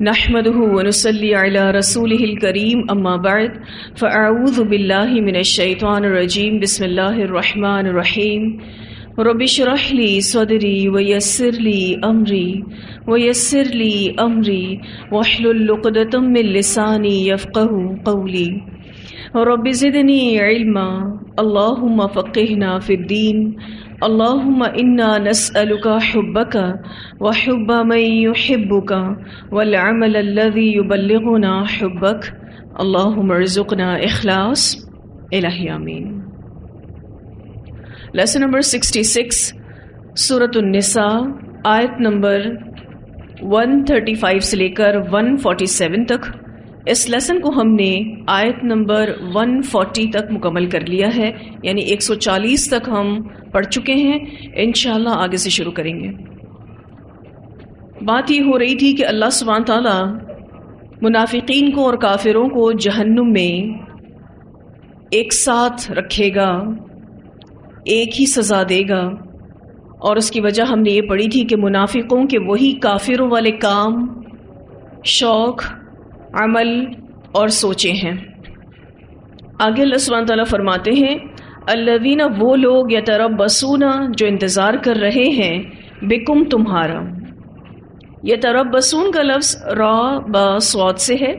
نحمده ونصلي على رسوله الكريم اما بعد فاعوذ بالله من الشيطان الرجيم بسم الله الرحمن الرحيم رب اشرح لي صدري ويسر لي امري واحلل عقدة من لساني يفقهوا قولي رب زدني علما اللهم فقهنا في الدين اللهم انا نسألك حبك وحب من يحبك والعمل الذي يبلغنا حبك اللهم ارزقنا اخلاص الہی آمین۔ لیسن نمبر 66 سورۃ النساء آیت نمبر 135 سے لے کر 147 تک۔ اس لیسن کو ہم نے آیت نمبر 140 تک مکمل کر لیا ہے، یعنی 140 تک ہم پڑھ چکے ہیں۔ انشاءاللہ آگے سے شروع کریں گے۔ بات یہ ہو رہی تھی کہ اللہ سبحانہ تعالیٰ منافقین کو اور کافروں کو جہنم میں ایک ساتھ رکھے گا، ایک ہی سزا دے گا، اور اس کی وجہ ہم نے یہ پڑھی تھی کہ منافقوں کے وہی کافروں والے کام، شوق، عمل اور سوچیں ہیں۔ آگے اللہ سبحانہ تعالیٰ فرماتے ہیں الذین، وہ لوگ یتربصون جو انتظار کر رہے ہیں، بکم تمہارا۔ یتربصون کا لفظ را با صاد سے ہے،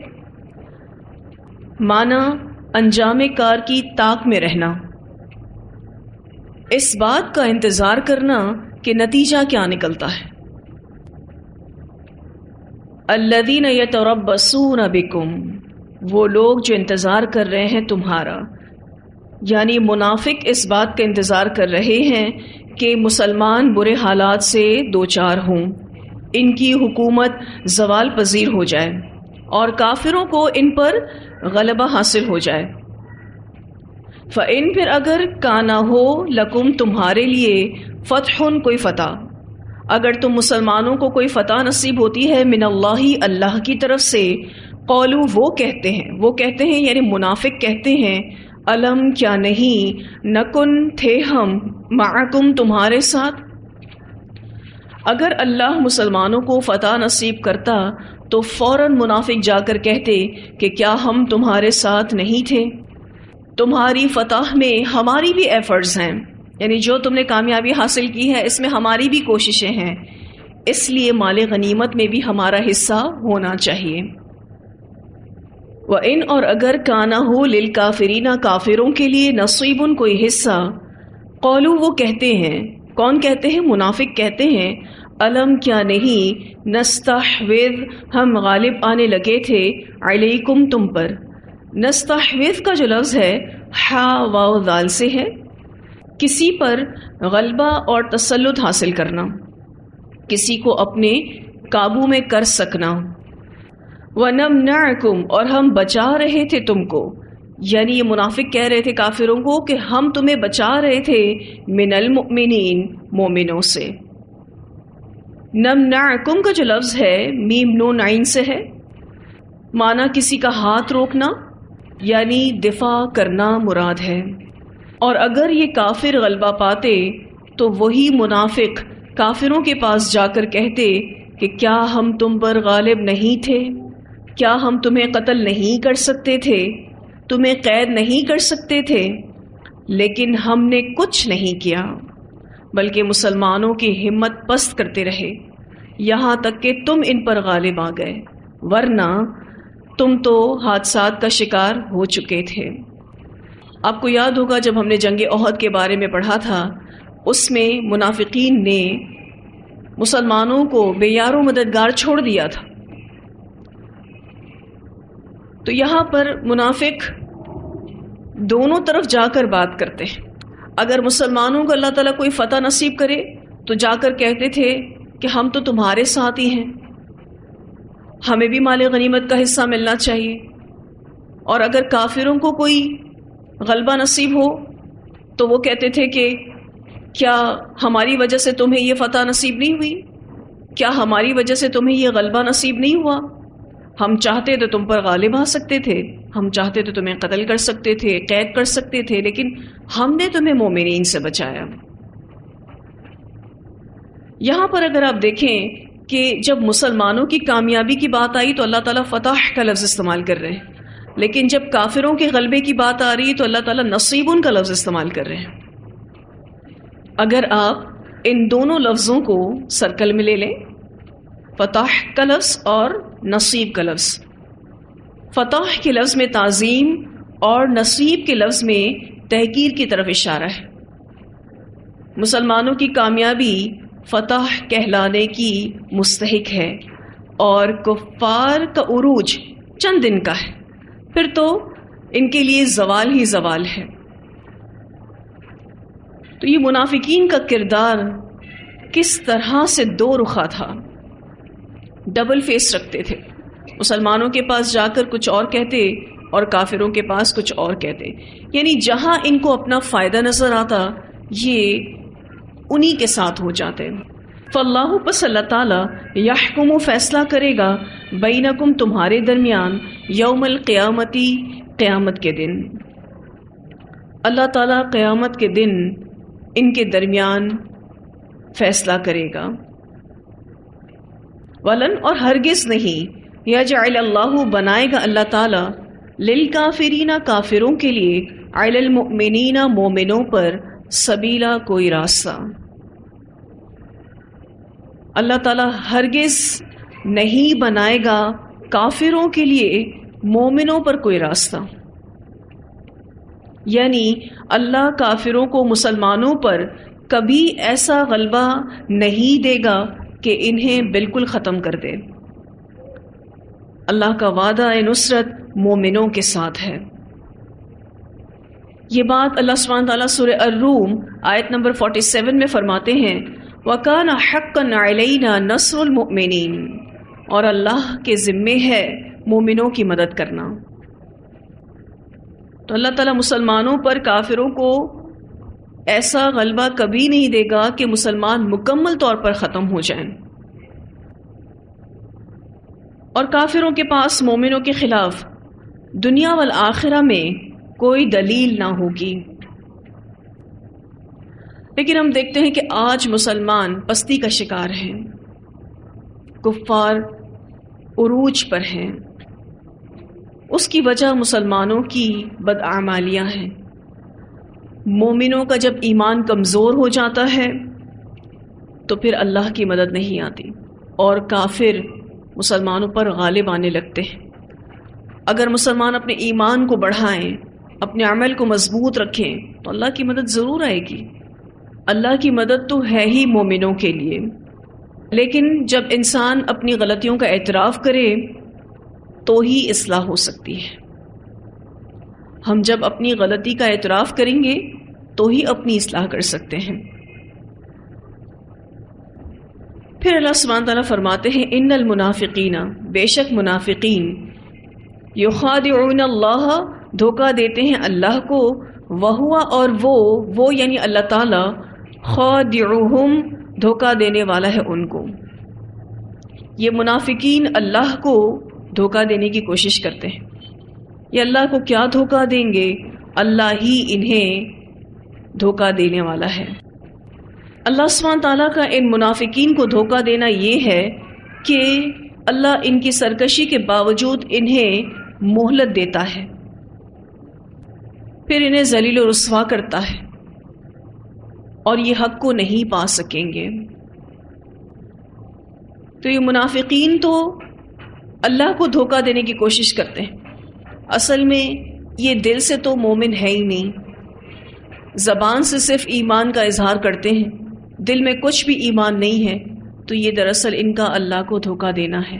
معنی انجام کار کی طاق میں رہنا، اس بات کا انتظار کرنا کہ نتیجہ کیا نکلتا ہے۔ الذین یتربصون بکم، وہ لوگ جو انتظار کر رہے ہیں تمہارا، یعنی منافق اس بات کا انتظار کر رہے ہیں کہ مسلمان برے حالات سے دوچار ہوں، ان کی حکومت زوال پذیر ہو جائے اور کافروں کو ان پر غلبہ حاصل ہو جائے۔ فَإِن، پھر اگر کانا ہو لکم تمہارے لیے فتح، کوئی فتح، اگر تم مسلمانوں کو کوئی فتح نصیب ہوتی ہے من اللہ، اللہ کی طرف سے، قولو، وہ کہتے ہیں یعنی منافق کہتے ہیں، الم، کیا نہیں، نکن، تھے ہم، معکم، تمہارے ساتھ۔ اگر اللہ مسلمانوں کو فتح نصیب کرتا تو فوراً منافق جا کر کہتے کہ کیا ہم تمہارے ساتھ نہیں تھے؟ تمہاری فتح میں ہماری بھی ایفرٹس ہیں، یعنی جو تم نے کامیابی حاصل کی ہے اس میں ہماری بھی کوششیں ہیں، اس لیے مال غنیمت میں بھی ہمارا حصہ ہونا چاہیے۔ وَإِنْ، اور اگر کانا ہو للکافرین، کافروں کے لیے نصیب، کوئی حصہ، قولو، وہ کہتے ہیں، کون کہتے ہیں؟ منافق کہتے ہیں، الم، کیا نہیں، نستحوذ، ہم غالب آنے لگے تھے، علیکم، تم پر۔ نستحوذ کا جو لفظ ہے ہا واو دال سے ہے، کسی پر غلبہ اور تسلط حاصل کرنا، کسی کو اپنے قابو میں کر سکنا۔ وَنَمْنَعْكُمْ، اور ہم بچا رہے تھے تم کو، یعنی یہ منافق کہہ رہے تھے کافروں کو کہ ہم تمہیں بچا رہے تھے من المؤمنین، مومنوں سے۔ نمنعکم کا جو لفظ ہے میم نون عین سے ہے، معنی کسی کا ہاتھ روکنا یعنی دفاع کرنا مراد ہے۔ اور اگر یہ کافر غلبہ پاتے تو وہی منافق کافروں کے پاس جا کر کہتے کہ کیا ہم تم پر غالب نہیں تھے؟ کیا ہم تمہیں قتل نہیں کر سکتے تھے؟ تمہیں قید نہیں کر سکتے تھے؟ لیکن ہم نے کچھ نہیں کیا، بلکہ مسلمانوں کی ہمت پست کرتے رہے یہاں تک کہ تم ان پر غالب آ گئے، ورنہ تم تو حادثات کا شکار ہو چکے تھے۔ آپ کو یاد ہوگا جب ہم نے جنگ احد کے بارے میں پڑھا تھا، اس میں منافقین نے مسلمانوں کو بے یار و مددگار چھوڑ دیا تھا۔ تو یہاں پر منافق دونوں طرف جا کر بات کرتے ہیں۔ اگر مسلمانوں کو اللہ تعالیٰ کوئی فتح نصیب کرے تو جا کر کہتے تھے کہ ہم تو تمہارے ساتھ ہی ہیں، ہمیں بھی مال غنیمت کا حصہ ملنا چاہیے۔ اور اگر کافروں کو کوئی غلبہ نصیب ہو تو وہ کہتے تھے کہ کیا ہماری وجہ سے تمہیں یہ فتح نصیب نہیں ہوئی؟ کیا ہماری وجہ سے تمہیں یہ غلبہ نصیب نہیں ہوا؟ ہم چاہتے تو تم پر غالب آ سکتے تھے، ہم چاہتے تو تمہیں قتل کر سکتے تھے، قید کر سکتے تھے، لیکن ہم نے تمہیں مومنین سے بچایا۔ یہاں پر اگر آپ دیکھیں کہ جب مسلمانوں کی کامیابی کی بات آئی تو اللہ تعالیٰ فتح کا لفظ استعمال کر رہے ہیں، لیکن جب کافروں کے غلبے کی بات آ رہی ہے تو اللہ تعالیٰ نصیبن کا لفظ استعمال کر رہے ہیں۔ اگر آپ ان دونوں لفظوں کو سرکل میں لے لیں، فتح کا لفظ اور نصیب کا لفظ، فتح کے لفظ میں تعظیم اور نصیب کے لفظ میں تحقیر کی طرف اشارہ ہے۔ مسلمانوں کی کامیابی فتح کہلانے کی مستحق ہے اور کفار کا عروج چند دن کا ہے، پھر تو ان کے لیے زوال ہی زوال ہے۔ تو یہ منافقین کا کردار کس طرح سے دو رخا تھا، ڈبل فیس رکھتے تھے، مسلمانوں کے پاس جا کر کچھ اور کہتے اور کافروں کے پاس کچھ اور کہتے، یعنی جہاں ان کو اپنا فائدہ نظر آتا یہ انہی کے ساتھ ہو جاتے۔ فاللہ پس اللہ تعالیٰ یحکم فیصلہ کرے گا بینکم تمہارے درمیان یوم القیامتی قیامت کے دن، اللہ تعالیٰ قیامت کے دن ان کے درمیان فیصلہ کرے گا۔ ولن اور ہرگز نہیں یجعل اللہ بنائے گا اللہ تعالیٰ للکافرین کافروں کے لیے علی المؤمنین مومنوں پر سبیلا کوئی راستہ، اللہ تعالیٰ ہرگز نہیں بنائے گا کافروں کے لیے مومنوں پر کوئی راستہ، یعنی اللہ کافروں کو مسلمانوں پر کبھی ایسا غلبہ نہیں دے گا کہ انہیں بالکل ختم کر دے۔ اللہ کا وعدہ نصرت مومنوں کے ساتھ ہے۔ یہ بات اللہ سبحانہ تعالیٰ سورہ الروم آیت نمبر 47 میں فرماتے ہیں، وَكَانَ حَقًّا عَلَيْنَا نَصْرُ الْمُؤْمِنِينَ، اور اللہ کے ذمے ہے مومنوں کی مدد کرنا۔ تو اللہ تعالیٰ مسلمانوں پر کافروں کو ایسا غلبہ کبھی نہیں دے گا کہ مسلمان مکمل طور پر ختم ہو جائیں، اور کافروں کے پاس مومنوں کے خلاف دنیا والآخرہ میں کوئی دلیل نہ ہوگی۔ لیکن ہم دیکھتے ہیں کہ آج مسلمان پستی کا شکار ہیں، کفار عروج پر ہیں، اس کی وجہ مسلمانوں کی بداعمالیاں ہیں۔ مومنوں کا جب ایمان کمزور ہو جاتا ہے تو پھر اللہ کی مدد نہیں آتی اور کافر مسلمانوں پر غالب آنے لگتے ہیں۔ اگر مسلمان اپنے ایمان کو بڑھائیں، اپنے عمل کو مضبوط رکھیں تو اللہ کی مدد ضرور آئے گی۔ اللہ کی مدد تو ہے ہی مومنوں کے لیے، لیکن جب انسان اپنی غلطیوں کا اعتراف کرے تو ہی اصلاح ہو سکتی ہے۔ ہم جب اپنی غلطی کا اعتراف کریں گے تو ہی اپنی اصلاح کر سکتے ہیں۔ پھر اللہ سبحانہ تعالیٰ فرماتے ہیں، ان المنافقین، بے شک منافقین، یخادعون اللہ، دھوکہ دیتے ہیں اللہ کو، وہوا، اور وہ یعنی اللہ تعالیٰ، خادعہم، دھوکہ دینے والا ہے ان کو۔ یہ منافقین اللہ کو دھوکہ دینے کی کوشش کرتے ہیں، یہ اللہ کو کیا دھوکہ دیں گے، اللہ ہی انہیں دھوکہ دینے والا ہے۔ اللہ سبحانہ تعالیٰ کا ان منافقین کو دھوکہ دینا یہ ہے کہ اللہ ان کی سرکشی کے باوجود انہیں مہلت دیتا ہے، پھر انہیں ذلیل و رسوا کرتا ہے اور یہ حق کو نہیں پا سکیں گے۔ تو یہ منافقین تو اللہ کو دھوکہ دینے کی کوشش کرتے ہیں، اصل میں یہ دل سے تو مومن ہے ہی نہیں، زبان سے صرف ایمان کا اظہار کرتے ہیں، دل میں کچھ بھی ایمان نہیں ہے، تو یہ دراصل ان کا اللہ کو دھوکہ دینا ہے۔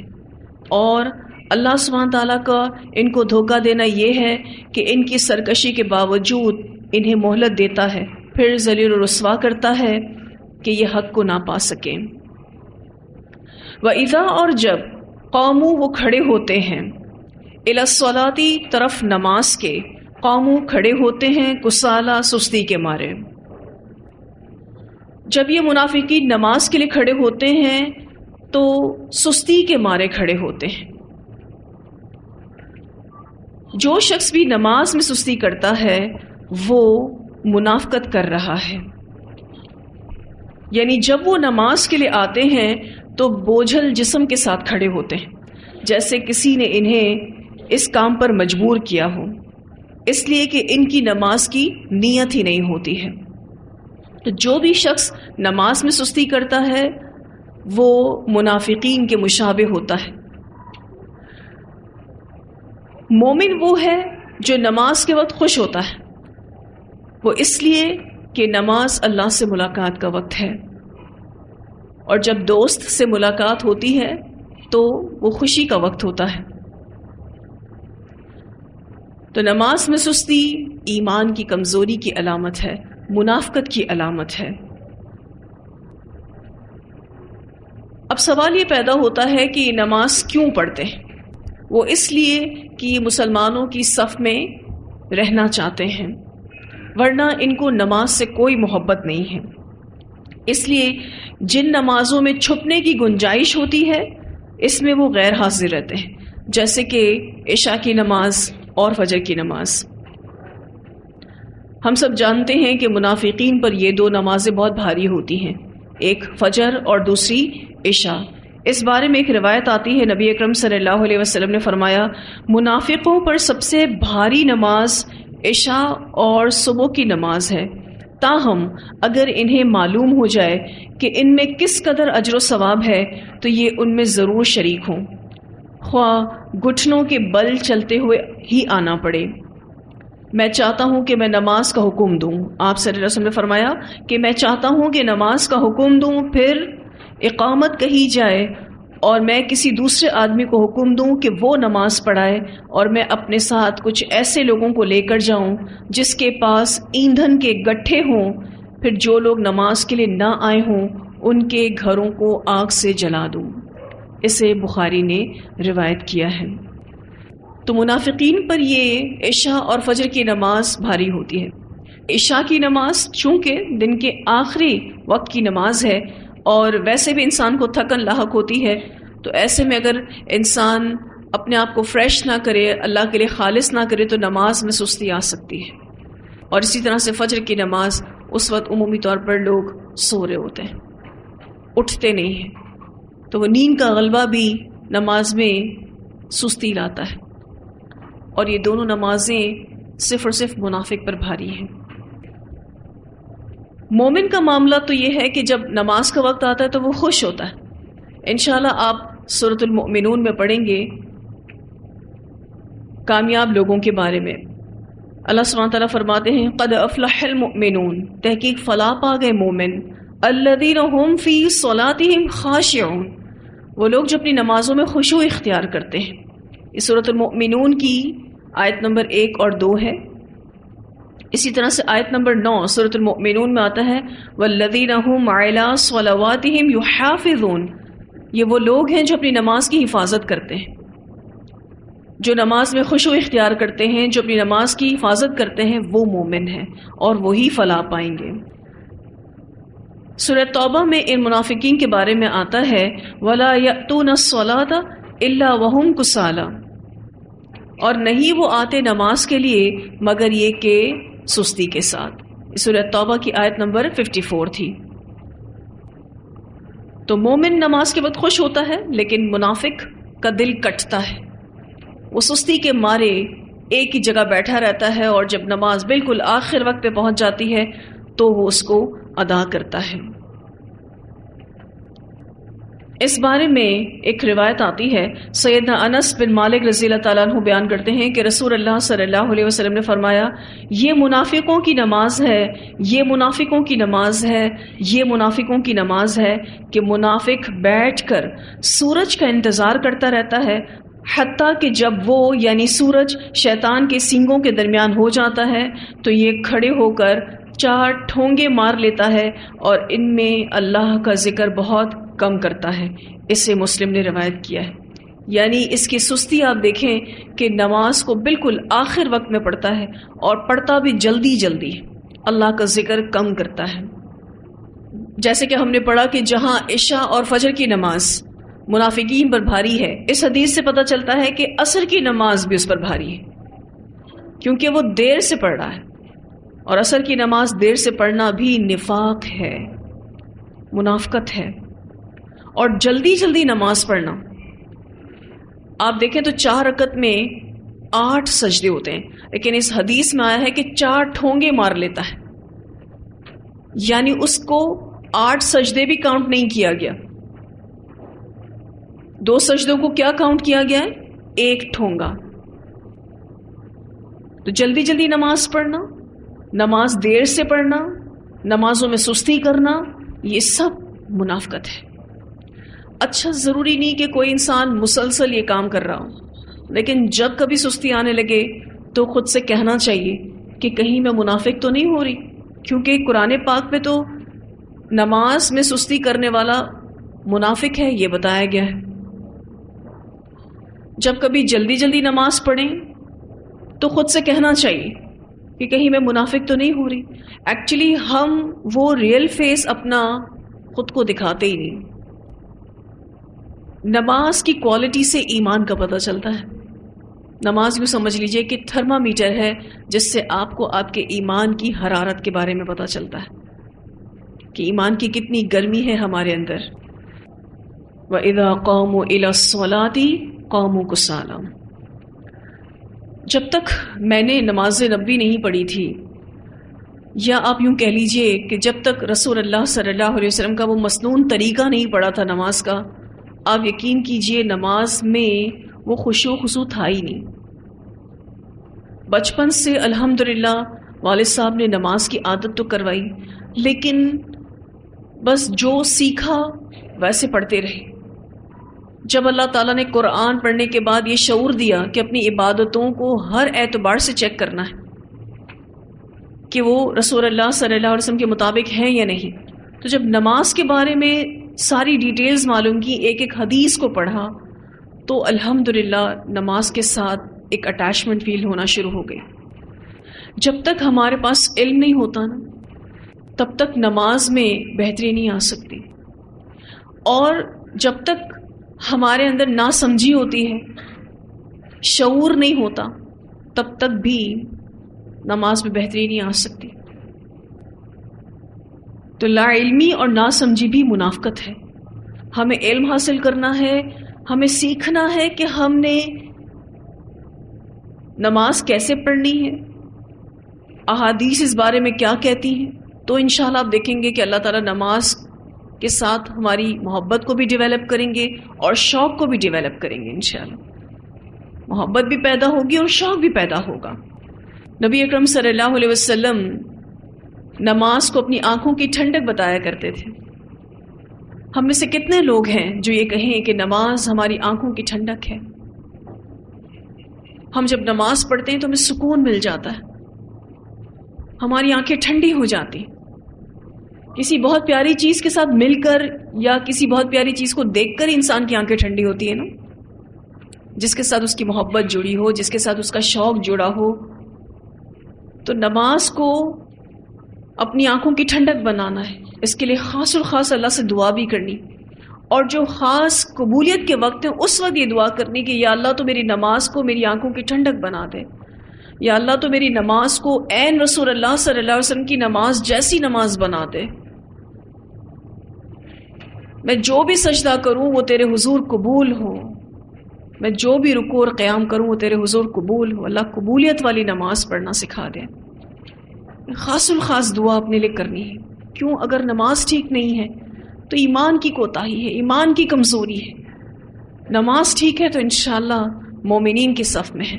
اور اللہ سبحانہ تعالیٰ کا ان کو دھوکہ دینا یہ ہے کہ ان کی سرکشی کے باوجود انہیں مہلت دیتا ہے، پھر ذلیل و رسوا کرتا ہے کہ یہ حق کو نہ پا سکیں۔ وَإِذَا، اور جب قوموا، وہ کھڑے ہوتے ہیں، الی الصلاۃ، طرف نماز کے، قوموا، کھڑے ہوتے ہیں، کسالى، سستی کے مارے۔ جب یہ منافقین نماز کے لیے کھڑے ہوتے ہیں تو سستی کے مارے کھڑے ہوتے ہیں۔ جو شخص بھی نماز میں سستی کرتا ہے وہ منافقت کر رہا ہے، یعنی جب وہ نماز کے لیے آتے ہیں تو بوجھل جسم کے ساتھ کھڑے ہوتے ہیں، جیسے کسی نے انہیں اس کام پر مجبور کیا ہو، اس لیے کہ ان کی نماز کی نیت ہی نہیں ہوتی ہے۔ تو جو بھی شخص نماز میں سستی کرتا ہے وہ منافقین کے مشابہ ہوتا ہے۔ مومن وہ ہے جو نماز کے وقت خوش ہوتا ہے، وہ اس لیے کہ نماز اللہ سے ملاقات کا وقت ہے، اور جب دوست سے ملاقات ہوتی ہے تو وہ خوشی کا وقت ہوتا ہے۔ تو نماز میں سستی ایمان کی کمزوری کی علامت ہے، منافقت کی علامت ہے۔ اب سوال یہ پیدا ہوتا ہے کہ یہ نماز کیوں پڑھتے ہیں؟ وہ اس لیے کہ یہ مسلمانوں کی صف میں رہنا چاہتے ہیں، ورنہ ان کو نماز سے کوئی محبت نہیں ہے۔ اس لیے جن نمازوں میں چھپنے کی گنجائش ہوتی ہے اس میں وہ غیر حاضر رہتے ہیں، جیسے کہ عشاء کی نماز اور فجر کی نماز۔ ہم سب جانتے ہیں کہ منافقین پر یہ دو نمازیں بہت بھاری ہوتی ہیں، ایک فجر اور دوسری عشاء۔ اس بارے میں ایک روایت آتی ہے، نبی اکرم صلی اللہ علیہ وسلم نے فرمایا، منافقوں پر سب سے بھاری نماز عشاء اور صبح کی نماز ہے، تاہم اگر انہیں معلوم ہو جائے کہ ان میں کس قدر اجر و ثواب ہے تو یہ ان میں ضرور شریک ہوں، خواہ گھٹنوں کے بل چلتے ہوئے ہی آنا پڑے۔ میں چاہتا ہوں کہ میں نماز کا حکم دوں، آپ صلی اللہ علیہ وسلم نے فرمایا کہ میں چاہتا ہوں کہ نماز کا حکم دوں، پھر اقامت کہی جائے اور میں کسی دوسرے آدمی کو حکم دوں کہ وہ نماز پڑھائے، اور میں اپنے ساتھ کچھ ایسے لوگوں کو لے کر جاؤں جس کے پاس ایندھن کے گٹھے ہوں، پھر جو لوگ نماز کے لیے نہ آئے ہوں ان کے گھروں کو آگ سے جلا دوں۔ اسے بخاری نے روایت کیا ہے۔ تو منافقین پر یہ عشاء اور فجر کی نماز بھاری ہوتی ہے۔ عشاء کی نماز چونکہ دن کے آخری وقت کی نماز ہے اور ویسے بھی انسان کو تھکن لاحق ہوتی ہے، تو ایسے میں اگر انسان اپنے آپ کو فریش نہ کرے، اللہ کے لیے خالص نہ کرے، تو نماز میں سستی آ سکتی ہے۔ اور اسی طرح سے فجر کی نماز، اس وقت عمومی طور پر لوگ سو رہے ہوتے ہیں، اٹھتے نہیں ہیں، تو وہ نیند کا غلبہ بھی نماز میں سستی لاتا ہے، اور یہ دونوں نمازیں صرف اور صرف منافق پر بھاری ہیں۔ مومن کا معاملہ تو یہ ہے کہ جب نماز کا وقت آتا ہے تو وہ خوش ہوتا ہے۔ انشاءاللہ آپ سورۃ المؤمنون میں پڑھیں گے کامیاب لوگوں کے بارے میں۔ اللہ سبحانہ تعالیٰ فرماتے ہیں، قد افلح المؤمنون، تحقیق فلاح پا گئے مومن، الذین هم فی صلاتهم خاشعون، وہ لوگ جو اپنی نمازوں میں خشوع اختیار کرتے ہیں۔ یہ سورۃ المؤمنون کی آیت نمبر 1 اور 2 ہے۔ اسی طرح سے آیت نمبر 9 سورۃ المؤمنون میں آتا ہے، والذین هم علی صلواتهم یحافظون، یہ وہ لوگ ہیں جو اپنی نماز کی حفاظت کرتے ہیں، جو نماز میں خشوع اختیار کرتے ہیں، جو اپنی نماز کی حفاظت کرتے ہیں، وہ مومن ہیں اور وہی فلاح پائیں گے۔ سورۃ توبہ میں ان منافقین کے بارے میں آتا ہے، ولا یأتون الصلاۃ الا وهم کسالى، اور نہیں وہ آتے نماز کے لیے مگر یہ کہ سستی کے ساتھ۔ سورۃ توبہ کی آیت نمبر 54 تھی۔ تو مومن نماز کے وقت خوش ہوتا ہے، لیکن منافق کا دل کٹتا ہے، وہ سستی کے مارے ایک ہی جگہ بیٹھا رہتا ہے، اور جب نماز بالکل آخر وقت پہ پہنچ جاتی ہے تو وہ اس کو ادا کرتا ہے۔ اس بارے میں ایک روایت آتی ہے، سیدنا انس بن مالک رضی اللہ تعالیٰ عنہ بیان کرتے ہیں کہ رسول اللہ صلی اللہ علیہ وسلم نے فرمایا، یہ منافقوں کی نماز ہے، یہ منافقوں کی نماز ہے، یہ منافقوں کی نماز ہے، کہ منافق بیٹھ کر سورج کا انتظار کرتا رہتا ہے، حتیٰ کہ جب وہ یعنی سورج شیطان کے سینگوں کے درمیان ہو جاتا ہے تو یہ کھڑے ہو کر 4 ٹھونگے مار لیتا ہے اور ان میں اللہ کا ذکر بہت کم کرتا ہے۔ اسے مسلم نے روایت کیا ہے۔ یعنی اس کی سستی آپ دیکھیں کہ نماز کو بالکل آخر وقت میں پڑھتا ہے، اور پڑھتا بھی جلدی جلدی، اللہ کا ذکر کم کرتا ہے۔ جیسے کہ ہم نے پڑھا کہ جہاں عشاء اور فجر کی نماز منافقین پر بھاری ہے، اس حدیث سے پتہ چلتا ہے کہ عصر کی نماز بھی اس پر بھاری ہے، کیونکہ وہ دیر سے پڑھ رہا ہے، اور عصر کی نماز دیر سے پڑھنا بھی نفاق ہے، منافقت ہے۔ اور جلدی جلدی نماز پڑھنا. آپ دیکھیں تو 4 رکعت میں 8 سجدے ہوتے ہیں، لیکن اس حدیث میں آیا ہے کہ 4 ٹھونگے مار لیتا ہے، یعنی اس کو 8 سجدے بھی کاؤنٹ نہیں کیا گیا. 2 سجدوں کو کیا کاؤنٹ کیا گیا ہے؟ 1 ٹھونگا. تو جلدی جلدی نماز پڑھنا، نماز دیر سے پڑھنا، نمازوں میں سستی کرنا، یہ سب منافقت ہے. اچھا، ضروری نہیں کہ کوئی انسان مسلسل یہ کام کر رہا ہو، لیکن جب کبھی سستی آنے لگے تو خود سے کہنا چاہیے کہ کہیں میں منافق تو نہیں ہو رہی، کیونکہ قرآن پاک میں تو نماز میں سستی کرنے والا منافق ہے، یہ بتایا گیا ہے. جب کبھی جلدی جلدی نماز پڑھیں تو خود سے کہنا چاہیے کہ کہیں میں منافق تو نہیں ہو رہی. ایکچولی ہم وہ ریئل فیس اپنا خود کو دکھاتے ہی نہیں. نماز کی کوالٹی سے ایمان کا پتہ چلتا ہے. نماز یوں سمجھ لیجئے کہ تھرمامیٹر ہے جس سے آپ کو آپ کے ایمان کی حرارت کے بارے میں پتہ چلتا ہے کہ ایمان کی کتنی گرمی ہے ہمارے اندر. وَإِذَا قَامُوا إِلَى الصَّلَاةِ قَامُوا كُسَالَىٰ. جب تک میں نے نماز نبوی نہیں پڑھی تھی، یا آپ یوں کہہ لیجئے کہ جب تک رسول اللہ صلی اللہ علیہ وسلم کا وہ مسنون طریقہ نہیں پڑا تھا نماز کا، آپ یقین کیجئے نماز میں وہ خشوع و خضوع تھا ہی نہیں. بچپن سے الحمدللہ والد صاحب نے نماز کی عادت تو کروائی، لیکن بس جو سیکھا ویسے پڑھتے رہے. جب اللہ تعالیٰ نے قرآن پڑھنے کے بعد یہ شعور دیا کہ اپنی عبادتوں کو ہر اعتبار سے چیک کرنا ہے کہ وہ رسول اللہ صلی اللہ علیہ وسلم کے مطابق ہیں یا نہیں، تو جب نماز کے بارے میں ساری ڈیٹیلز معلوم کی، ایک ایک حدیث کو پڑھا، تو الحمدللہ نماز کے ساتھ ایک اٹیچمنٹ فیل ہونا شروع ہو گئی. جب تک ہمارے پاس علم نہیں ہوتا نا، تب تک نماز میں بہتری نہیں آ سکتی، اور جب تک ہمارے اندر ناسمجھی ہوتی ہے، شعور نہیں ہوتا، تب تک بھی نماز میں بہتری نہیں آ سکتی. تو لا علمی اور ناسمجھی بھی منافقت ہے. ہمیں علم حاصل کرنا ہے، ہمیں سیکھنا ہے کہ ہم نے نماز کیسے پڑھنی ہے، احادیث اس بارے میں کیا کہتی ہیں. تو انشاءاللہ آپ دیکھیں گے کہ اللہ تعالیٰ نماز کے ساتھ ہماری محبت کو بھی ڈیولپ کریں گے اور شوق کو بھی ڈیولپ کریں گے. انشاءاللہ محبت بھی پیدا ہوگی اور شوق بھی پیدا ہوگا. نبی اکرم صلی اللہ علیہ وسلم نماز کو اپنی آنکھوں کی ٹھنڈک بتایا کرتے تھے. ہم میں سے کتنے لوگ ہیں جو یہ کہیں کہ نماز ہماری آنکھوں کی ٹھنڈک ہے؟ ہم جب نماز پڑھتے ہیں تو ہمیں سکون مل جاتا ہے، ہماری آنکھیں ٹھنڈی ہو جاتی. کسی بہت پیاری چیز کے ساتھ مل کر یا کسی بہت پیاری چیز کو دیکھ کر انسان کی آنکھیں ٹھنڈی ہوتی ہے نا، جس کے ساتھ اس کی محبت جڑی ہو، جس کے ساتھ اس کا شوق جڑا ہو. تو نماز کو اپنی آنکھوں کی ٹھنڈک بنانا ہے، اس کے لیے خاص الخاص اللہ سے دعا بھی کرنی، اور جو خاص قبولیت کے وقت ہے اس وقت یہ دعا کرنی کہ یا اللہ تو میری نماز کو میری آنکھوں کی ٹھنڈک بنا دے، یا اللہ تو میری نماز کو عین رسول اللہ صلی اللہ علیہ وسلم کی نماز جیسی نماز بنا دے. میں جو بھی سجدہ کروں وہ تیرے حضور قبول ہو، میں جو بھی رکوع اور قیام کروں وہ تیرے حضور قبول ہو. اللہ قبولیت والی نماز پڑھنا سکھا دے. خاص الخاص دعا اپنے لیے کرنی ہے. کیوں؟ اگر نماز ٹھیک نہیں ہے تو ایمان کی کوتاہی ہے، ایمان کی کمزوری ہے. نماز ٹھیک ہے تو انشاءاللہ مومنین کے صف میں ہے،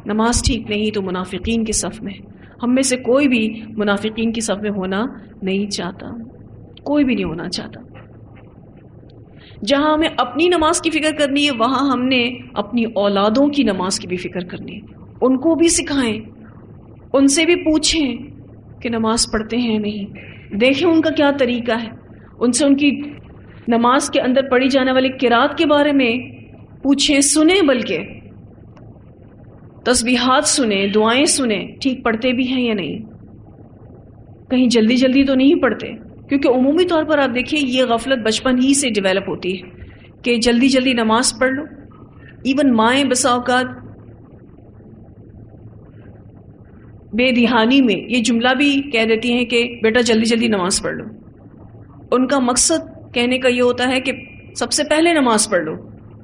نماز ٹھیک نہیں تو منافقین کے صف میں ہے. ہم میں سے کوئی بھی منافقین کی صف میں ہونا نہیں چاہتا، کوئی بھی نہیں ہونا چاہتا. جہاں ہمیں اپنی نماز کی فکر کرنی ہے وہاں ہم نے اپنی اولادوں کی نماز کی بھی فکر کرنی ہے. ان کو بھی سکھائیں، ان سے بھی پوچھیں کہ نماز پڑھتے ہیں نہیں، دیکھیں ان کا کیا طریقہ ہے. ان سے ان کی نماز کے اندر پڑھی جانے والی قرات کے بارے میں پوچھیں، سنیں، بلکہ تسبیحات سنیں، دعائیں سنیں، ٹھیک پڑھتے بھی ہیں یا نہیں، کہیں جلدی جلدی تو نہیں پڑھتے. کیونکہ عمومی طور پر آپ دیکھیں یہ غفلت بچپن ہی سے ڈیولپ ہوتی ہے کہ جلدی جلدی نماز پڑھ لو. ایون مائیں بسا اوقات بے دہانی میں یہ جملہ بھی کہہ دیتی ہیں کہ بیٹا جلدی جلدی نماز پڑھ لو. ان کا مقصد کہنے کا یہ ہوتا ہے کہ سب سے پہلے نماز پڑھ لو.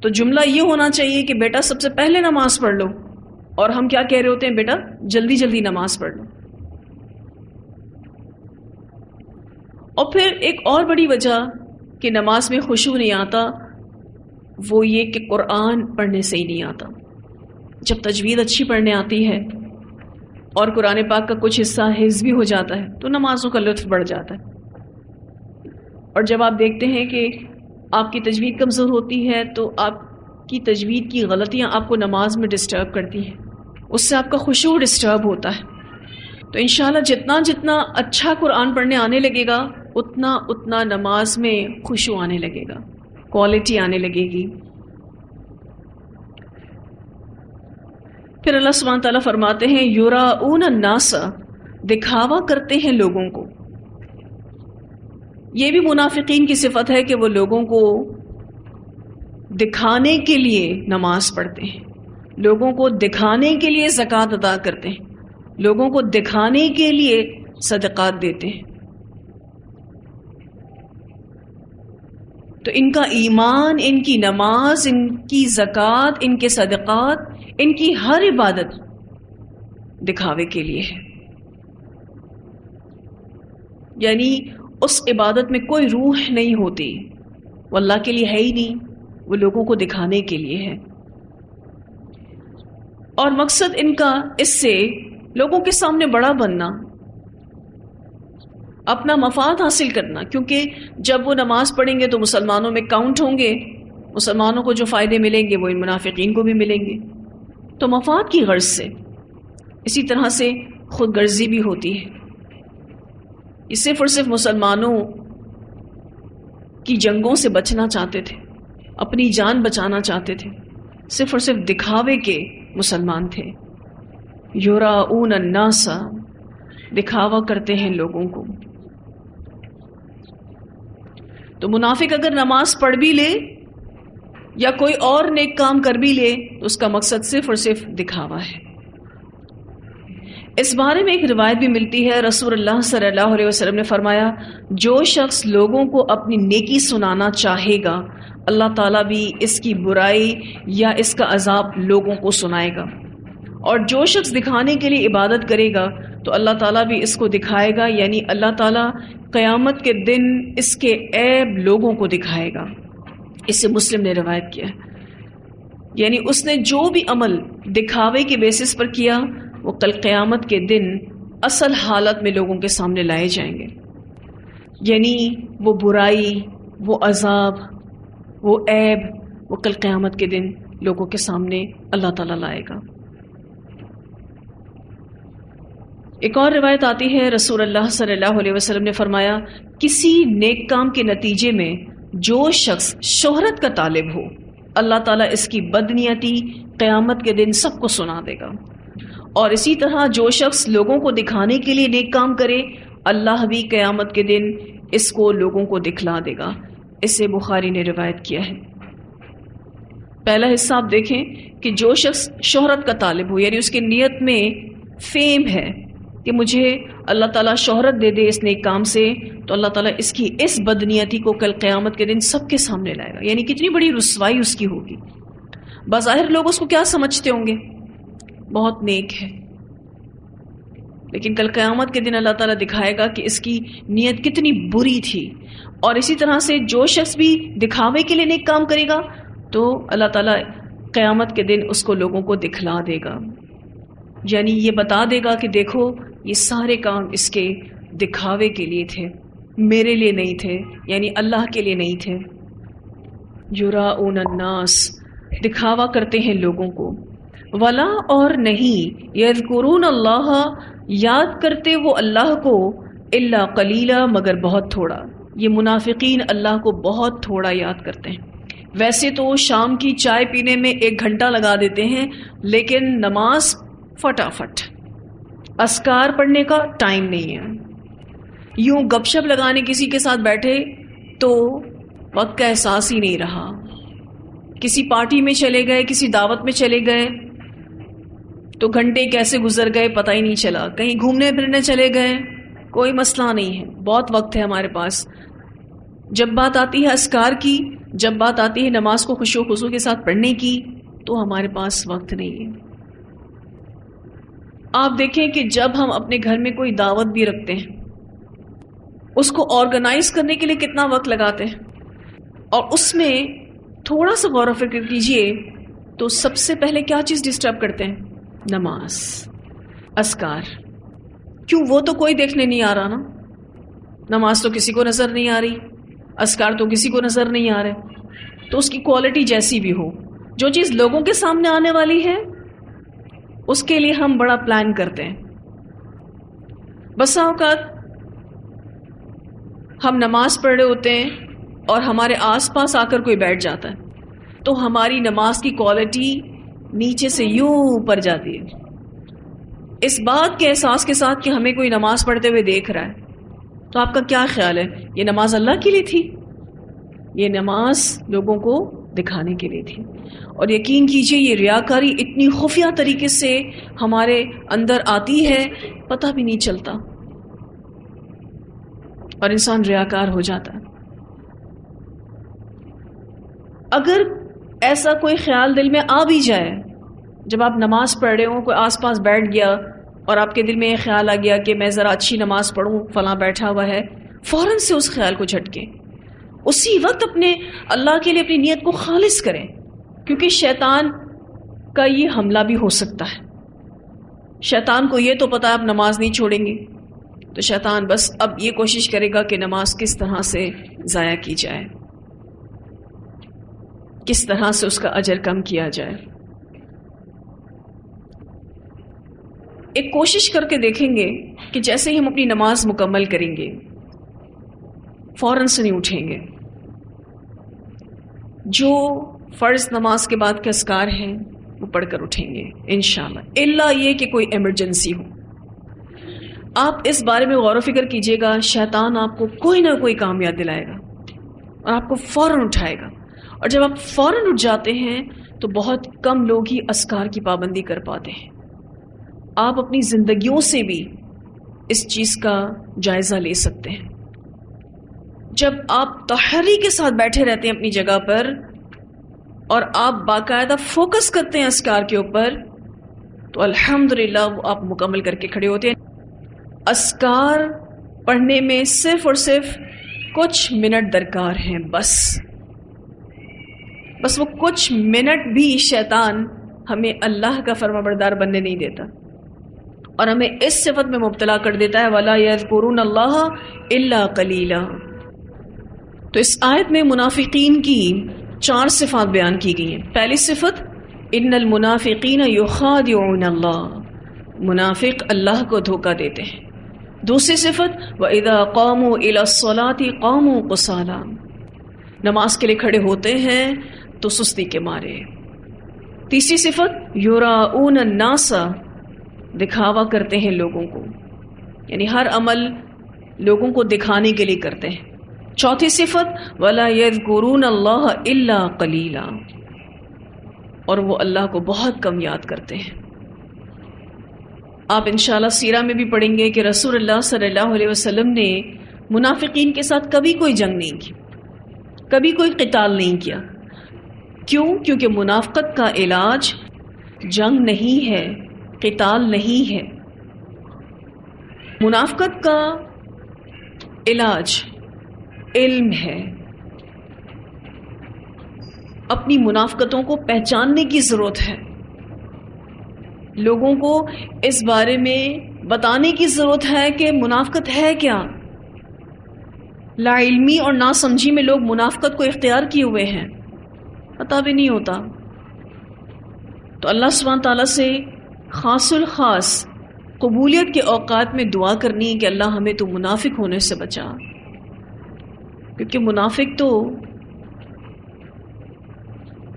تو جملہ یہ ہونا چاہیے کہ بیٹا سب سے پہلے نماز پڑھ لو، اور ہم کیا کہہ رہے ہوتے ہیں؟ بیٹا جلدی جلدی نماز پڑھ لو. اور پھر ایک اور بڑی وجہ کہ نماز میں خشوع نہیں آتا وہ یہ کہ قرآن پڑھنے سے ہی نہیں آتا. جب تجوید اچھی پڑھنے آتی ہے اور قرآن پاک کا کچھ حصہ حفظ بھی ہو جاتا ہے تو نمازوں کا لطف بڑھ جاتا ہے. اور جب آپ دیکھتے ہیں کہ آپ کی تجوید کمزور ہوتی ہے تو آپ کی تجوید کی غلطیاں آپ کو نماز میں ڈسٹرب کرتی ہیں، اس سے آپ کا خشوع ڈسٹرب ہوتا ہے. تو انشاءاللہ جتنا جتنا اچھا قرآن پڑھنے آنے لگے گا اتنا اتنا نماز میں خشوع آنے لگے گا، کوالٹی آنے لگے گی. پھر اللہ سبحانہ تعالیٰ فرماتے ہیں یراؤن الناس، دکھاوا کرتے ہیں لوگوں کو. یہ بھی منافقین کی صفت ہے کہ وہ لوگوں کو دکھانے کے لیے نماز پڑھتے ہیں، لوگوں کو دکھانے کے لیے زکوٰۃ ادا کرتے ہیں، لوگوں کو دکھانے کے لیے صدقات دیتے ہیں. تو ان کا ایمان، ان کی نماز، ان کی زکوٰۃ، ان کے صدقات، ان کی ہر عبادت دکھاوے کے لیے ہے. یعنی اس عبادت میں کوئی روح نہیں ہوتی، وہ اللہ کے لیے ہے ہی نہیں، وہ لوگوں کو دکھانے کے لیے ہے. اور مقصد ان کا اس سے لوگوں کے سامنے بڑا بننا، اپنا مفاد حاصل کرنا. کیونکہ جب وہ نماز پڑھیں گے تو مسلمانوں میں کاؤنٹ ہوں گے، مسلمانوں کو جو فائدے ملیں گے وہ ان منافقین کو بھی ملیں گے. تو مفاد کی غرض سے، اسی طرح سے خود غرضی بھی ہوتی ہے. یہ صرف اور صرف مسلمانوں کی جنگوں سے بچنا چاہتے تھے، اپنی جان بچانا چاہتے تھے، صرف اور صرف دکھاوے کے مسلمان تھے. یراؤن الناس، دکھاوا کرتے ہیں لوگوں کو. تو منافق اگر نماز پڑھ بھی لے یا کوئی اور نیک کام کر بھی لے تو اس کا مقصد صرف اور صرف دکھاوا ہے. اس بارے میں ایک روایت بھی ملتی ہے، رسول اللہ صلی اللہ علیہ وسلم نے فرمایا جو شخص لوگوں کو اپنی نیکی سنانا چاہے گا اللہ تعالیٰ بھی اس کی برائی یا اس کا عذاب لوگوں کو سنائے گا. اور جو شخص دکھانے کے لیے عبادت کرے گا تو اللہ تعالیٰ بھی اس کو دکھائے گا، یعنی اللہ تعالیٰ قیامت کے دن اس کے عیب لوگوں کو دکھائے گا. اسے مسلم نے روایت کیا ہے. یعنی اس نے جو بھی عمل دکھاوے کے بیسس پر کیا وہ کل قیامت کے دن اصل حالت میں لوگوں کے سامنے لائے جائیں گے. یعنی وہ برائی، وہ عذاب، وہ عیب وہ کل قیامت کے دن لوگوں کے سامنے اللہ تعالیٰ لائے گا. ایک اور روایت آتی ہے، رسول اللہ صلی اللہ علیہ وسلم نے فرمایا کسی نیک کام کے نتیجے میں جو شخص شہرت کا طالب ہو اللہ تعالیٰ اس کی بدنیتی قیامت کے دن سب کو سنا دے گا. اور اسی طرح جو شخص لوگوں کو دکھانے کے لیے نیک کام کرے اللہ بھی قیامت کے دن اس کو لوگوں کو دکھلا دے گا. اسے بخاری نے روایت کیا ہے. پہلا حصہ آپ دیکھیں کہ جو شخص شہرت کا طالب ہو، یعنی اس کی نیت میں فیم ہے کہ مجھے اللہ تعالیٰ شہرت دے دے اس نیک کام سے، تو اللہ تعالیٰ اس کی اس بدنیتی کو کل قیامت کے دن سب کے سامنے لائے گا. یعنی کتنی بڑی رسوائی اس کی ہوگی. بظاہر لوگ اس کو کیا سمجھتے ہوں گے؟ بہت نیک ہے، لیکن کل قیامت کے دن اللہ تعالیٰ دکھائے گا کہ اس کی نیت کتنی بری تھی. اور اسی طرح سے جو شخص بھی دکھاوے کے لیے نیک کام کرے گا تو اللہ تعالیٰ قیامت کے دن اس کو لوگوں کو دکھلا دے گا. یعنی یہ بتا دے گا کہ دیکھو یہ سارے کام اس کے دکھاوے کے لیے تھے، میرے لیے نہیں تھے، یعنی اللہ کے لیے نہیں تھے. یراؤن الناس، دکھاوا کرتے ہیں لوگوں کو. ولا اور نہیں، یذکرون اللہ، یاد کرتے وہ اللہ کو، الا قلیلا، مگر بہت تھوڑا. یہ منافقین اللہ کو بہت تھوڑا یاد کرتے ہیں. ویسے تو شام کی چائے پینے میں 1 گھنٹہ لگا دیتے ہیں، لیکن نماز فٹافٹ، اذکار پڑھنے کا ٹائم نہیں ہے. یوں گپ شپ لگانے کسی کے ساتھ بیٹھے تو وقت کا احساس ہی نہیں رہا. کسی پارٹی میں چلے گئے، کسی دعوت میں چلے گئے تو گھنٹے کیسے گزر گئے پتہ ہی نہیں چلا. کہیں گھومنے پھرنے چلے گئے، کوئی مسئلہ نہیں ہے، بہت وقت ہے ہمارے پاس. جب بات آتی ہے اذکار کی جب بات آتی ہے نماز کو خشوع و خضوع کے ساتھ پڑھنے کی تو ہمارے پاس وقت نہیں ہے۔ آپ دیکھیں کہ جب ہم اپنے گھر میں کوئی دعوت بھی رکھتے ہیں، اس کو آرگنائز کرنے کے لیے کتنا وقت لگاتے ہیں، اور اس میں تھوڑا سا غور و فکر کیجئے تو سب سے پہلے کیا چیز ڈسٹرب کرتے ہیں؟ نماز، اذکار۔ کیوں؟ وہ تو کوئی دیکھنے نہیں آ رہا نا، نماز تو کسی کو نظر نہیں آ رہی، اذکار تو کسی کو نظر نہیں آ رہے، تو اس کی کوالٹی جیسی بھی ہو، جو چیز لوگوں کے سامنے آنے والی ہے اس کے لیے ہم بڑا پلان کرتے ہیں۔ بسا اوقات ہم نماز پڑھ رہے ہوتے ہیں اور ہمارے آس پاس آ کر کوئی بیٹھ جاتا ہے تو ہماری نماز کی کوالٹی نیچے سے یوں اوپر جاتی ہے، اس بات کے احساس کے ساتھ کہ ہمیں کوئی نماز پڑھتے ہوئے دیکھ رہا ہے۔ تو آپ کا کیا خیال ہے؟ یہ نماز اللہ کے لیے تھی؟ یہ نماز لوگوں کو دکھانے کے لیے تھی؟ اور یقین کیجئے یہ ریاکاری اتنی خفیہ طریقے سے ہمارے اندر آتی ہے، پتہ بھی نہیں چلتا، اور انسان ریاکار ہو جاتا ہے۔ اگر ایسا کوئی خیال دل میں آ بھی جائے، جب آپ نماز پڑھ رہے ہوں کوئی آس پاس بیٹھ گیا اور آپ کے دل میں یہ خیال آ گیا کہ میں ذرا اچھی نماز پڑھوں، فلاں بیٹھا ہوا ہے، فوراً سے اس خیال کو جھٹکیں، اسی وقت اپنے اللہ کے لیے اپنی نیت کو خالص کریں، کیونکہ شیطان کا یہ حملہ بھی ہو سکتا ہے۔ شیطان کو یہ تو پتا ہے آپ نماز نہیں چھوڑیں گے، تو شیطان بس اب یہ کوشش کرے گا کہ نماز کس طرح سے ضائع کی جائے، کس طرح سے اس کا اجر کم کیا جائے۔ ایک کوشش کر کے دیکھیں گے کہ جیسے ہی ہم اپنی نماز مکمل کریں گے فوراً سے نہیں اٹھیں گے، جو فرض نماز کے بعد کے اذکار ہیں وہ پڑھ کر اٹھیں گے انشاءاللہ، الا یہ کہ کوئی ایمرجنسی ہو۔ آپ اس بارے میں غور و فکر کیجئے گا، شیطان آپ کو کوئی نہ کوئی کام یاد دلائے گا اور آپ کو فوراً اٹھائے گا، اور جب آپ فوراً اٹھ جاتے ہیں تو بہت کم لوگ ہی اذکار کی پابندی کر پاتے ہیں۔ آپ اپنی زندگیوں سے بھی اس چیز کا جائزہ لے سکتے ہیں۔ جب آپ تحری کے ساتھ بیٹھے رہتے ہیں اپنی جگہ پر اور آپ باقاعدہ فوکس کرتے ہیں اذکار کے اوپر، تو الحمدللہ وہ آپ مکمل کر کے کھڑے ہوتے ہیں۔ اذکار پڑھنے میں صرف اور صرف کچھ منٹ درکار ہیں، بس وہ کچھ منٹ بھی شیطان ہمیں اللہ کا فرمانبردار بننے نہیں دیتا، اور ہمیں اس صفت میں مبتلا کر دیتا ہے وَلَا يَذْكُرُونَ اللَّهَ إِلَّا قَلِيلًا۔ تو اس آیت میں منافقین کی 4 صفات بیان کی گئی ہیں۔ پہلی صفت ان المنافقین یخادعون اللہ، منافق اللہ کو دھوکہ دیتے ہیں۔ دوسری صفت وَإِذَا قَامُوا إِلَى الصَّلَاةِ قَامُوا قُصَالًا، نماز کے لیے کھڑے ہوتے ہیں تو سستی کے مارے۔ تیسری صفت یراؤون الناس، دکھاوا کرتے ہیں لوگوں کو، یعنی ہر عمل لوگوں کو دکھانے کے لیے کرتے ہیں۔ چوتھی صفت وَلَا يَذْكُرُونَ اللَّهَ إِلَّا قَلِيلًا، اور وہ اللہ کو بہت کم یاد کرتے ہیں۔ آپ انشاءاللہ سیرہ میں بھی پڑھیں گے کہ رسول اللہ صلی اللہ علیہ وسلم نے منافقین کے ساتھ کبھی کوئی جنگ نہیں کی، کبھی کوئی قتال نہیں کیا۔ کیوں؟ کیونکہ منافقت کا علاج جنگ نہیں ہے، قتال نہیں ہے۔ منافقت کا علاج علم ہے۔ اپنی منافقتوں کو پہچاننے کی ضرورت ہے، لوگوں کو اس بارے میں بتانے کی ضرورت ہے کہ منافقت ہے کیا۔ لا علمی اور نا سمجھی میں لوگ منافقت کو اختیار کیے ہوئے ہیں، پتہ بھی نہیں ہوتا۔ تو اللہ سبحانہ تعالیٰ سے خاص الخاص قبولیت کے اوقات میں دعا کرنی ہے کہ اللہ ہمیں تو منافق ہونے سے بچا، کیونکہ منافق تو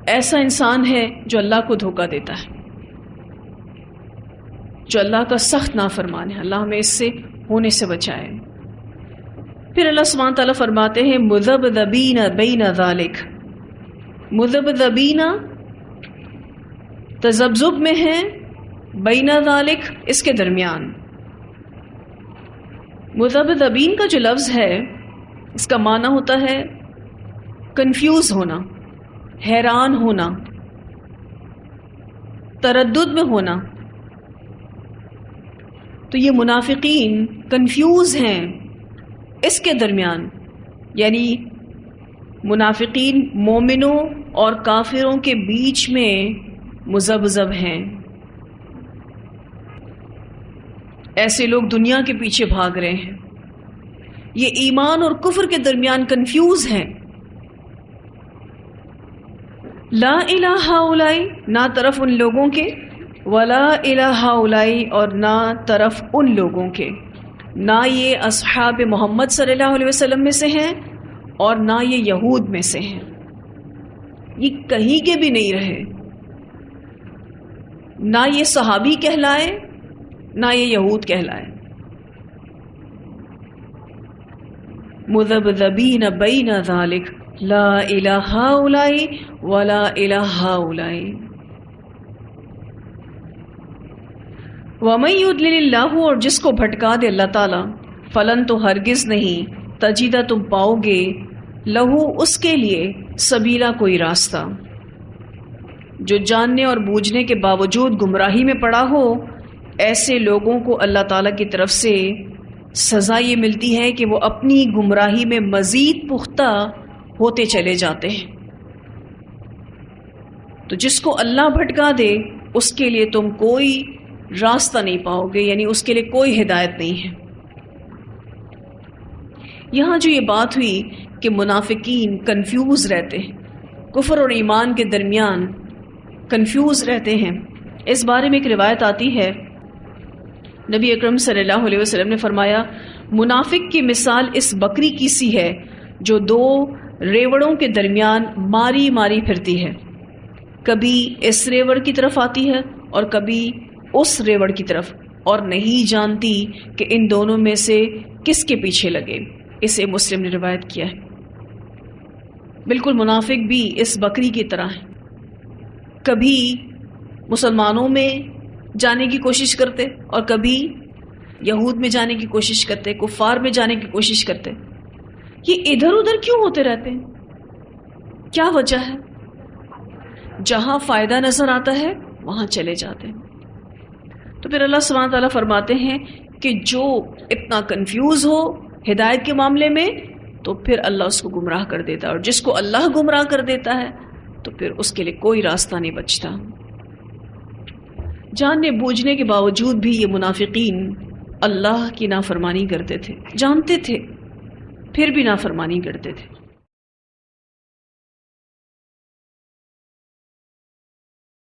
ایسا انسان ہے جو اللہ کو دھوکہ دیتا ہے، جو اللہ کا سخت نافرمان ہے۔ اللہ ہمیں اس سے ہونے سے بچائے۔ پھر اللہ سبحانہ تعالیٰ فرماتے ہیں مذبذبین بین ذالک، مذبذبین تذبذب میں ہیں، بین ذالک اس کے درمیان۔ مذبذبین کا جو لفظ ہے اس کا معنی ہوتا ہے کنفیوز ہونا، حیران ہونا، تردد میں ہونا. تو یہ منافقین کنفیوز ہیں اس کے درمیان، یعنی منافقین مومنوں اور کافروں کے بیچ میں مذبذب ہیں. ایسے لوگ دنیا کے پیچھے بھاگ رہے ہیں، یہ ایمان اور کفر کے درمیان کنفیوز ہیں. لا الہ ہؤلاء، نہ طرف ان لوگوں کے، ولا الہ ہؤلاء، اور نہ طرف ان لوگوں کے. نہ یہ اصحاب محمد صلی اللہ علیہ وسلم میں سے ہیں اور نہ یہ یہود میں سے ہیں. یہ کہیں کے بھی نہیں رہے، نہ یہ صحابی کہلائے نہ یہ یہود کہلائے. مذبذبین بین ذالک لا الہ ہؤلاء ولا الہ ہؤلاء. وَمَن يُضْلِلِ اللَّهُ، اور جس کو بھٹکا دے اللہ تعالیٰ، فلن تو ہرگز نہیں، تجیدہ تم پاؤ گے، لہو اس کے لیے، سبیلا کوئی راستہ. جو جاننے اور بوجھنے کے باوجود گمراہی میں پڑا ہو، ایسے لوگوں کو اللہ تعالیٰ کی طرف سے سزا یہ ملتی ہے کہ وہ اپنی گمراہی میں مزید پختہ ہوتے چلے جاتے ہیں. تو جس کو اللہ بھٹکا دے اس کے لیے تم کوئی راستہ نہیں پاؤ گے، یعنی اس کے لیے کوئی ہدایت نہیں ہے. یہاں جو یہ بات ہوئی کہ منافقین کنفیوز رہتے ہیں، کفر اور ایمان کے درمیان کنفیوز رہتے ہیں، اس بارے میں ایک روایت آتی ہے، نبی اکرم صلی اللہ علیہ وسلم نے فرمایا، منافق کی مثال اس بکری کی سی ہے جو دو ریوڑوں کے درمیان ماری ماری پھرتی ہے، کبھی اس ریوڑ کی طرف آتی ہے اور کبھی اس ریوڑ کی طرف، اور نہیں جانتی کہ ان دونوں میں سے کس کے پیچھے لگے. اسے مسلم نے روایت کیا ہے. بالکل منافق بھی اس بکری کی طرح ہے، کبھی مسلمانوں میں جانے کی کوشش کرتے اور کبھی یہود میں جانے کی کوشش کرتے، کفار میں جانے کی کوشش کرتے. یہ ادھر ادھر کیوں ہوتے رہتے ہیں؟ کیا وجہ ہے؟ جہاں فائدہ نظر آتا ہے وہاں چلے جاتے ہیں. تو پھر اللہ سبحانہ تعالیٰ فرماتے ہیں کہ جو اتنا کنفیوز ہو ہدایت کے معاملے میں تو پھر اللہ اس کو گمراہ کر دیتا ہے، اور جس کو اللہ گمراہ کر دیتا ہے تو پھر اس کے لیے کوئی راستہ نہیں بچتا. جاننے بوجھنے کے باوجود بھی یہ منافقین اللہ کی نافرمانی کرتے تھے، جانتے تھے پھر بھی نافرمانی کرتے تھے.